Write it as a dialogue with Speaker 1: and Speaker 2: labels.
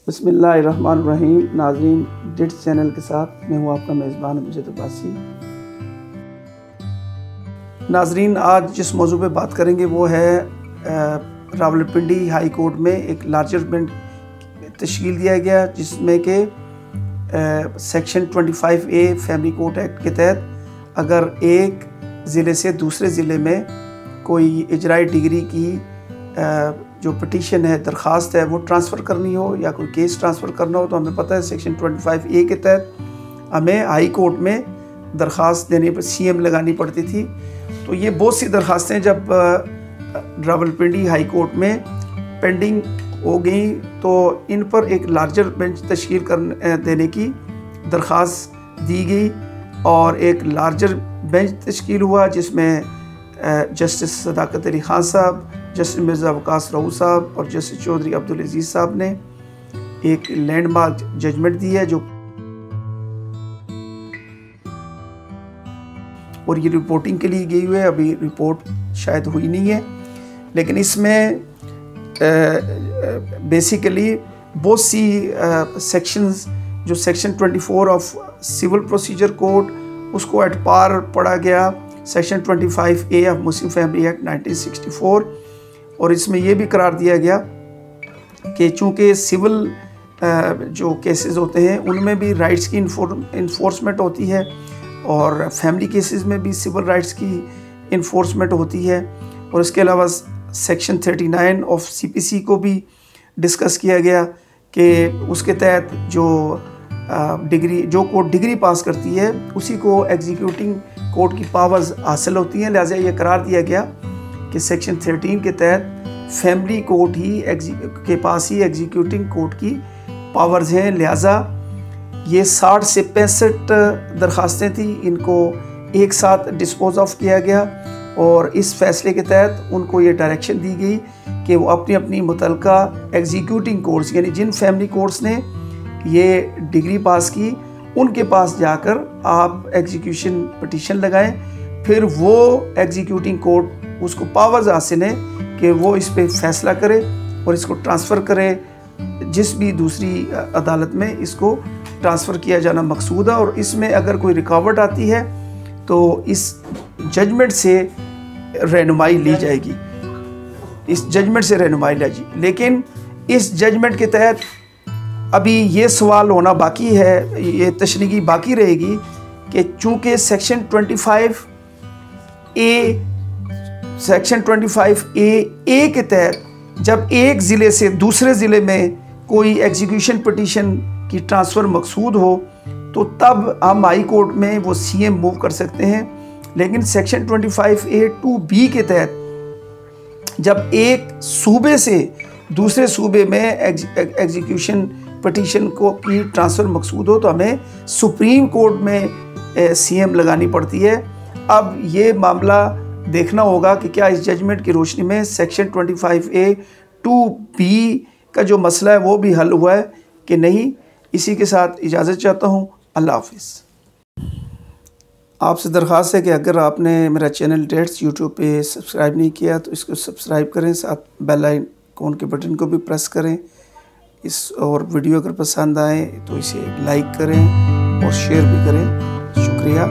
Speaker 1: बिस्मिल्लाहिर्रहमानिर्रहीम। नाज़रीन, डिट्स चैनल के साथ मैं हूँ आपका मेज़बान अमजद अब्बासी। नाज़रीन, आज जिस मौजू पे बात करेंगे वो है रावलपिंडी हाई कोर्ट में एक लार्जर बेंच तश्कील दिया गया, जिसमें कि section 25A family court act के तहत अगर एक ज़िले से दूसरे ज़िले में कोई इजराई डिग्री की जो पटिशन है, दरख्वास्त है, वो ट्रांसफ़र करनी हो या कोई केस ट्रांसफ़र करना हो, तो हमें पता है सेक्शन 25A के तहत हमें हाई कोर्ट में दरख्वास्त देने पर CM लगानी पड़ती थी। तो ये बहुत सी दरख्वास्तें जब रावलपिंडी हाई कोर्ट में पेंडिंग हो गई तो इन पर एक लार्जर बेंच तश्कील देने की दरख्वास्त दी गई और एक लार्जर बेंच तश्कील हुआ, जिसमें जस्टिस सदाकत अली खान साहब, जस्टिस मिर्ज़ा वकास रऊफ़ साहब और जस्टिस चौधरी अब्दुल अजीज़ साहब ने एक लैंडमार्क जजमेंट दी है, जो और ये रिपोर्टिंग के लिए गई हुई है। अभी रिपोर्ट शायद हुई नहीं है, लेकिन इसमें बेसिकली बहुत सी सेक्शंस, जो section 24 of civil procedure code, उसको एट पार पढ़ा गया section 25A of Muslim family act 1964, और इसमें यह भी करार दिया गया कि चूँकि सिविल जो केसेस होते हैं उनमें भी राइट्स की इन्फोर्समेंट होती है और फैमिली केसेस में भी सिविल राइट्स की इन्फोर्समेंट होती है, और इसके अलावा सेक्शन 39 ऑफ CPC को भी डिस्कस किया गया कि उसके तहत जो कोर्ट डिग्री पास करती है उसी को एग्जीक्यूटिंग कोर्ट की पावर्स हासिल होती हैं। लिहाजा ये करार दिया गया कि सेक्शन 13 के तहत फैमिली कोर्ट ही के पास ही एग्जीक्यूटिंग कोर्ट की पावर्स हैं। लिहाजा ये 60 से 65 दरख्वास्तें थी, इनको एक साथ डिस्पोज ऑफ किया गया और इस फैसले के तहत उनको ये डायरेक्शन दी गई कि वो अपनी अपनी मुतल्लिका एग्जीक्यूटिंग कोर्ट्स, यानी जिन फैमिली कोर्ट्स ने ये डिग्री पास की, उनके पास जाकर आप एग्जीक्यूशन पटिशन लगाएं। फिर वो एग्जीक्यूटिंग कोर्ट उसको पावर्स हासिल है कि वो इस पे फैसला करे और इसको ट्रांसफ़र करे, जिस भी दूसरी अदालत में इसको ट्रांसफ़र किया जाना मकसूद है। और इसमें अगर कोई रुकावट आती है तो इस जजमेंट से रहनुमाई ली जाएगी, इस जजमेंट से रहनुमाई ली जाएगी। लेकिन इस जजमेंट के तहत अभी ये सवाल होना बाकी है, ये तशरीही बाकी रहेगी कि चूँकि सेक्शन 25A के तहत जब एक ज़िले से दूसरे ज़िले में कोई एग्जीक्यूशन पटिशन की ट्रांसफ़र मकसूद हो तो तब हम हाई कोर्ट में वो CM मूव कर सकते हैं। लेकिन सेक्शन 25A(2)(B) के तहत जब एक सूबे से दूसरे सूबे में एग्जीक्यूशन पटिशन को की ट्रांसफ़र मकसूद हो तो हमें सुप्रीम कोर्ट में CM लगानी पड़ती है। अब ये मामला देखना होगा कि क्या इस जजमेंट की रोशनी में सेक्शन 25A(2)(B) का जो मसला है वो भी हल हुआ है कि नहीं। इसी के साथ इजाज़त चाहता हूँ। अल्लाह हाफ़िज़। आपसे दरख्वास्त है कि अगर आपने मेरा चैनल डिट्स यूट्यूब पे सब्सक्राइब नहीं किया तो इसको सब्सक्राइब करें, साथ बेल आइकन के बटन को भी प्रेस करें। और वीडियो अगर पसंद आए तो इसे लाइक करें और शेयर भी करें। शुक्रिया।